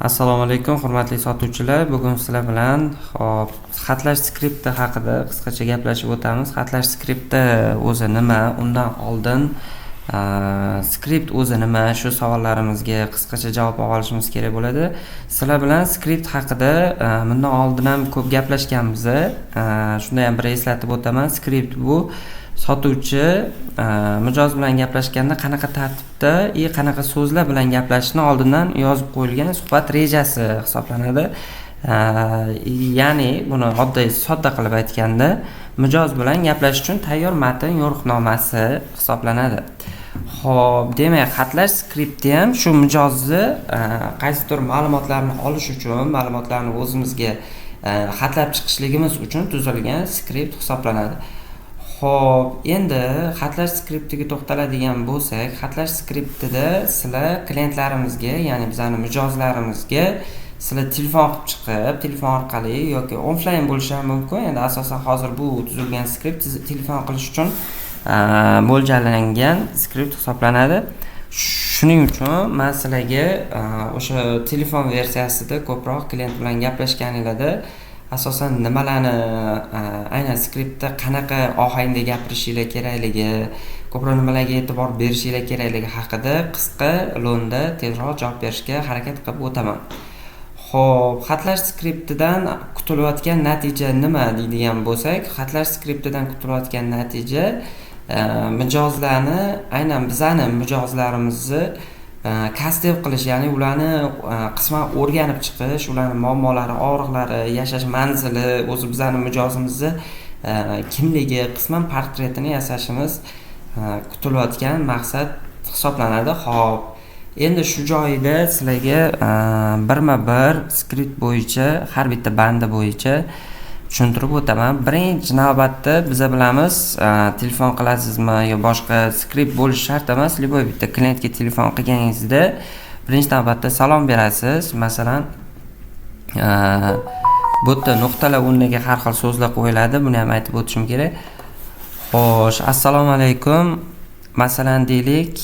Assalomu alaykum, hurmatli sotuvchilar. Bugun sizlar bilan xatlash skripti haqida qisqacha gaplashib o'tamiz. Xatlash skripti o'zi nima? Undan oldin skript o'zi nima? Shu savollarimizga qisqacha javob olishimiz kerak bo'ladi. Sizlar bilan skript haqida bundan oldin ham ko'p gaplashganmiz. Shunda ham bir eslatib o'taman. Skript bu sotuvchi mijoz bilan gaplashganda qanaqa tartibda qanaqa so'zlar bilan gaplashishni oldindan yozib qo'yilgan suhbat rejasi hisoblanadi. Ya'ni buni oddiy sodda qilib aytganda mijoz bilan gaplashish uchun tayyor matn yo'riqnomasi hisoblanadi. Xo'p, demak, xatlash skripti ham shu mijozni qaysidir ma'lumotlarni olish uchun, ma'lumotlarni o'zimizga xatlab chiqishligimiz uchun tuzilgan skript hisoblanadi. Xo'p, endi xatlash skriptiga to'xtaladigan bo'lsak, xatlash skriptida sizlar klientlarimizga, ya'ni bizning mijozlarimizga sizlar telefon qilib chiqib, telefon orqali yoki offline bo'lishi ham mumkin. Endi asosan hozir bu tuzilgan skript telefon qilish uchun mo'ljallangan skript hisoblanadi. Shuning uchun men sizlarga o'sha telefon versiyasida ko'proq klient bilan gaplashganinglarda asosan nimalarni aynan skriptda qanaqa ohangda gapirishingiz kerakligi, ko'proq nimalarga e'tibor berishingiz kerakligi haqida qisqa lo'nda tezroq javob berishga harakat qilib o'taman. Xo'p, xatlash skriptidan kutilayotgan natija nima deydigan bo'lsak, xatlash skriptidan kutilayotgan natija mijozlarni, aynan bizning mijozlarimizni kastiv qilish, ya'ni ularni qisman o'rganib chiqish, ularning muammolari, og'riqlari, yashash manzili, o'zi bizning mijozimizni kimligi, qisman portretini yasashimiz kutilayotgan maqsad hisoblanadi. Xo'p, endi shu joyda sizlarga birma-bir skript bo'yicha, har bitta bandi bo'yicha tushuntirib o'taman. Birinchi navbatda biz bilamiz, telefon qilasizmi yo boshqa skript bo'lishi shart emas. Liboy bitta klientga telefon qilganingizda birinchi navbatda salom berasiz. Masalan, bu yerda nuqtalar o'rniga har xil so'zlar qo'yiladi. Buni ham aytib o'tishim kerak. Xo'sh, assalomu alaykum. Masalan, deylik,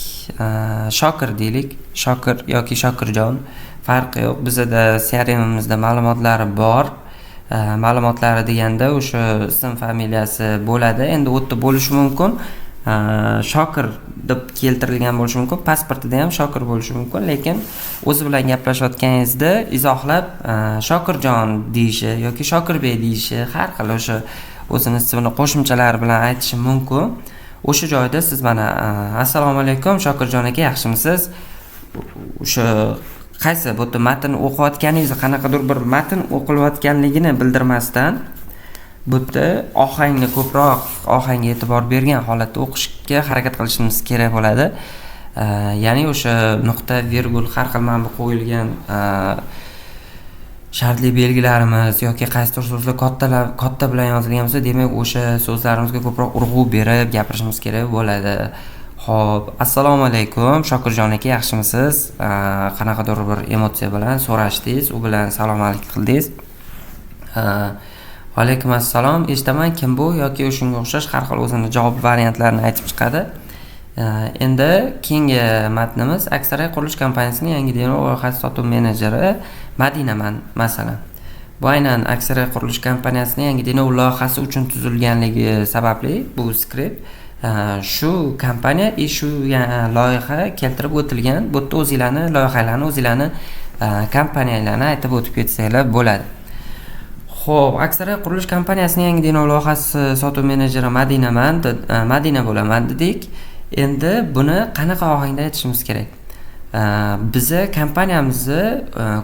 Shokir deylik. Shokir yoki Shokirjon, farqi yo'q. Bizda CRM'imizda ma'lumotlari bor. Ma'lumotlari deganda o'sha ism, familiyasi bo'ladi. Endi u yerda bo'lishi mumkin. Shokir deb keltirilgan bo'lishi mumkin. Pasportida ham Shokir bo'lishi mumkin, lekin o'zi bilan gaplashayotganingizda izohlab Shokirjon deyishi yoki Shokirbey deyishi, har xil o'sha o'zining ismini qo'shimchalari bilan aytishi mumkin. O'sha joyda siz mana assalomu alaykum Shokirjon aka, yaxshimisiz? O'sha qaysi bu yerda matn o'qiyotganingizni, qanaqadir bir matn o'qilayotganligini bildirmasdan bu yerda ohangni ko'proq ohangga e'tibor bergan holatda o'qishga harakat qilishimiz kerak bo'ladi. Ya'ni o'sha nuqta, virgul, har xil mana bu qo'yilgan shartli belgilarimiz yoki qaysidir so'zlar katta bilan yozilgan bo'lsa, demak o'sha so'zlarimizga ko'proq urg'u berib gapirishimiz kerak bo'ladi. Xo'p, assalomu alaykum Shokirjon aka, yaxshimisiz? Qanaqadir bir emotsiya bilan so'rashdingiz, u bilan salom-alik qildingiz. Va alaykum assalom, eshitaman, kim bu yoki shunga o'xshash har xil o'zini javob variantlarini aytib chiqadi. Endi keyingi matnimiz Aksariyat qurilish kompaniyasining yangi denov loyihasi sotuv menejeri Madinaman masalan. Bu aynan Aksariyat qurilish kompaniyasining yangi denov loyihasi uchun tuzilganligi sababli bu skript. Shu kompaniya shu loyiha keltirib o'tilgan. Bu yerda o'zingizlarni loyihalarni, o'zingizlarni kompaniyalarni aytib o'tib ketsanglar bo'ladi. Xo'p, Aksariyat qurilish kompaniyasining yangi denov loyihasi sotuv menejeri Madina bo'laman dedik. Endi buni qanaqa ohangda aytishimiz kerak? Biza kompaniyamizni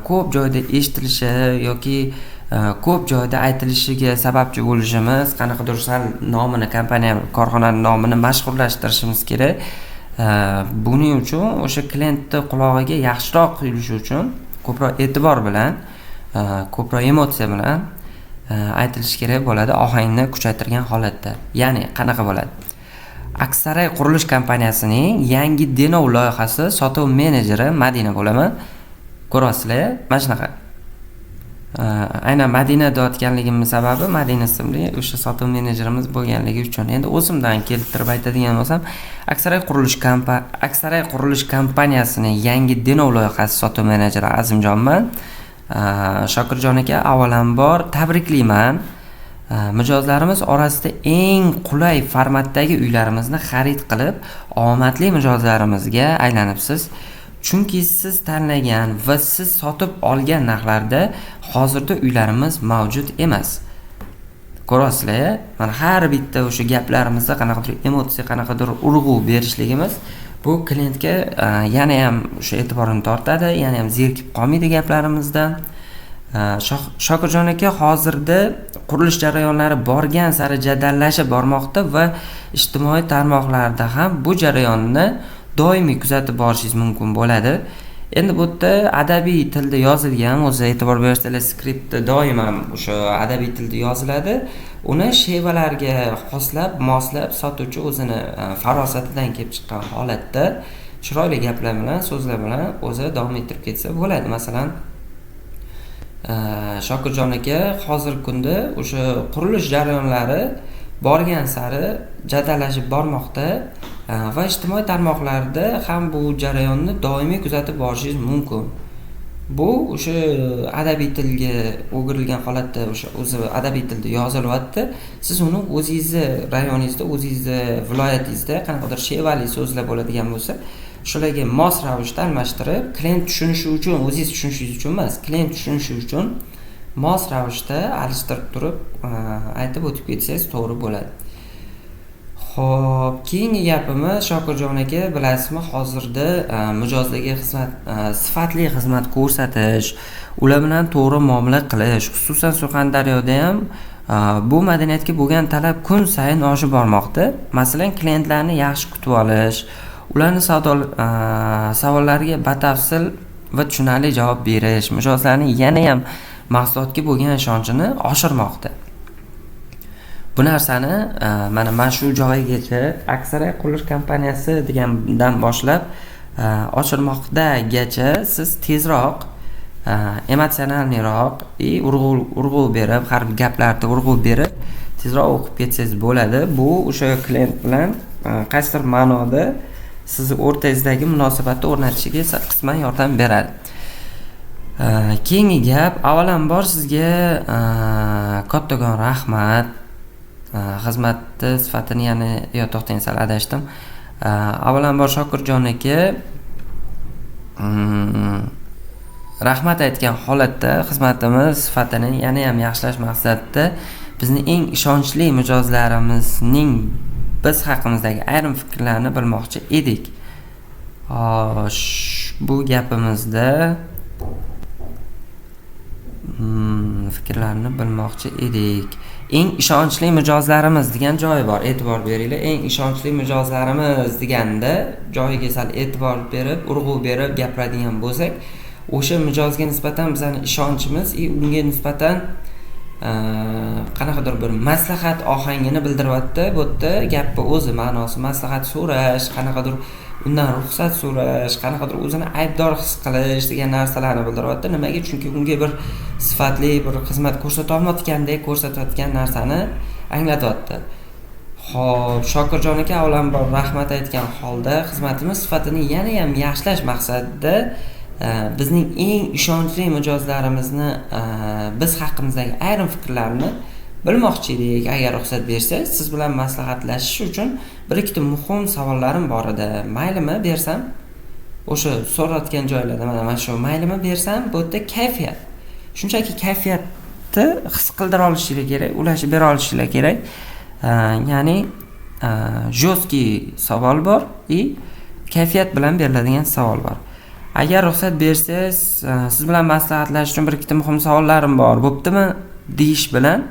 ko'p joyda eshitilishi yoki ko'p joyda aytilishiga sababchi bo'lishimiz, qanaqadir nomini, kompaniya, korxonaning nomini mashhurlashtirishimiz kerak. Buning uchun o'sha klientning qulog'iga yaxshiroq quyilishi uchun ko'proq e'tibor bilan, ko'proq emotsiya bilan aytilishi kerak bo'ladi, ohangni kuchaytirgan holatda. Ya'ni qanaqa bo'ladi? Aksariyat qurilish kompaniyasining yangi denov loyihasi sotuv menejeri Madina bo'laman. Ko'rasizlar, mana shunaqa. aynan Madina deyotganligimning sababi Madina ismli o'sha sotuv menejerimiz bo'lganligi uchun. Endi o'zimdan keltirib aytadigan bo'lsam, Aksaraya qurilish kompaniyasining yangi denov loyihasi sotuv menejeri Azimjonman. Shokirjon aka, avvalambor tabriklayman. Mijozlarimiz orasida eng qulay formatdagi uylarimizni xarid qilib, omadli mijozlarimizga aylanibsiz. Chunki siz tanlagan va siz sotib olgan narxlarda hozirda uylarimiz mavjud emas. Ko'rasizlar, mana har bitta o'sha gaplarimizda qanaqadir emotsiya, qanaqadir urg'u berishligimiz bu klientga yana ham o'sha e'tiborini tortadi, yana ham zerikib qolmaydi gaplarimizdan. Shokirjon aka, hozirda qurilish jarayonlari borgan sari jadallashib bormoqda va ijtimoiy tarmoqlarda ham bu jarayonni doimiy kuzatib borishingiz mumkin bo'ladi. Endi bu yerda adabiy tilda yozilgan, o'zi e'tibor bersanglar, skriptda doim ham o'sha adabiy tilda yoziladi. Uni shevalarga moslab sotuvchi o'zini farosatidan kelib chiqqan holatda chiroyli gaplar bilan, so'zlar bilan o'zi davom ettirib ketsa bo'ladi. Masalan, Shokirjon aka, hozirgi kunda o'sha qurilish jarayonlari borgan sari jadallashib bormoqda va ijtimoiy tarmoqlarda ham bu jarayonni doimiy kuzatib borishingiz mumkin. Bu o'sha adabiy tilga o'girilgan holatda o'zi adabiy tilda yozilyapti. Siz uni o'zingizni rayoningizda, o'zingizni viloyatingizda qanaqadir shevali so'zlar bo'ladigan bo'lsa, shularga mos ravishda almashtirib, klient tushunishi uchun, o'zingiz tushunishingiz uchun emas, klient tushunishi uchun mos ravishda alishtirib turib aytib o'tib ketsangiz to'g'ri bo'ladi. Xo'p, keyingi gapimiz, Shokirjon aka, bilasizmi, hozirda mijozlarga sifatli xizmat ko'rsatish, ular bilan to'g'ri muomala qilish, xususan Surxondaryoda ham bu madaniyatga bo'lgan talab kun sayin oshib bormoqda. Masalan, klientlarni yaxshi kutib olish, ularni savollariga batafsil va tushunarli javob berish mijozlarning yana ham mahsulotga bo'lgan ishonchini oshirmoqda. Bu narsani mana shu joyigacha Aksaraya qurilish kompaniyasi degandan boshlab oshirmoqdagacha siz tezroq, emotsionalroq, urg'u berib, har bir gaplarda urg'u berib, tezroq o'qib ketsangiz bo'ladi. Bu o'sha klient bilan qaysidir ma'noda sizni o'rtangizdagi munosabatni o'rnatishiga qisman yordam beradi. Keyingi gap, avvalambor sizga kattakon rahmat. Xizmatni sifatini to'xtang, sal adashdim. Avvalambor Shokirjon aka rahmat aytgan holatda xizmatimiz sifatini yana ham yaxshilash maqsadida bizni eng ishonchli mijozlarimizning biz haqimizdagi ayrim fikrlarni bilmoqchi edik. Bu gapimizda fikrlarni bilmoqchi edik. Eng ishonchli mijozlarimiz degan joyi bor, e'tibor beringlar. Eng ishonchli mijozlarimiz deganda joyiga sal e'tibor berib, urg'u berib gapiradigan bo'lsak, o'sha mijozga nisbatan bizning ishonchimiz unga nisbatan qanaqadir bir maslahat ohangini bildiryapti. Bu yerda gapni o'zi ma'nosi maslahat so'rash, qanaqadir undan ruxsat so'rash, qanaqadir o'zini aybdor his qilish degan narsalarni bildiryapti. Nimaga? Chunki unga bir sifatli bir xizmat ko'rsatolmayotgandek ko'rsatayotgan narsani anglatyapti. Xo'p, Shokirjon aka, avvalambor rahmat aytgan holda xizmatimiz sifatini yana ham yaxshilash maqsadida bizning eng ishonchli mijozlarimizni biz haqimizdagi ayrim fikrlarni bilmoqchi edik. Agar ruxsat bersangiz, siz bilan maslahatlashish uchun bir ikkita muhim savollarim bor edi. Maylimi bersam? O'sha so'rayotgan joylarda mana shu maylimi bersam, bu yerda kayfiyat. Shunchaki kayfiyatni his qildira olishingiz kerak, ulashib bera olishingiz kerak. Ya'ni jostki savol bor, kayfiyat bilan beriladigan savol bor. Agar ruxsat bersangiz, siz bilan maslahatlashish uchun bir ikkita muhim savollarim bor. Bo'ptimi? Deyish bilan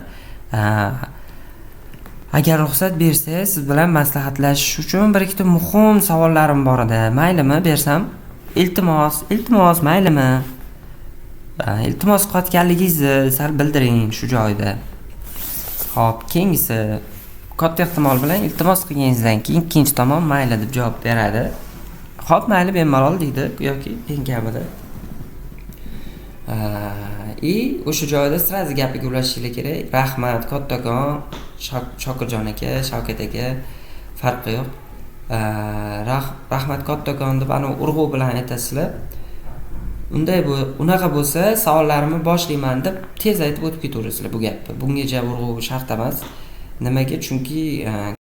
agar ruxsat bersangiz, siz bilan maslahatlashish uchun bir ikkita muhim savollarim bor edi. Maylimi bersam? Iltimos, maylimi? Iltimos qilayotganligingizni sal bildiring shu joyda. Xo'p, keyingisi katta ehtimol bilan iltimos qilganingizdan keyin ikkinchi tomon mayli deb javob beradi. Xo'p, mayli bemalol deydi yoki eng kamida. И o'sha joyda sразу gapiga ulashishinglar kerak. Rahmat, kattakon, Shokirjon aka, Shavkat aka, farqi yo'q. Rahmat kattakon deb ana urg'u bilan aytasizlar. Unaqa bo'lsa, savollarimni boshlayman deb tez aytib o'tib ketaverasizlar bu gapni. Bunga urg'u shart emas. Nimaga? Chunki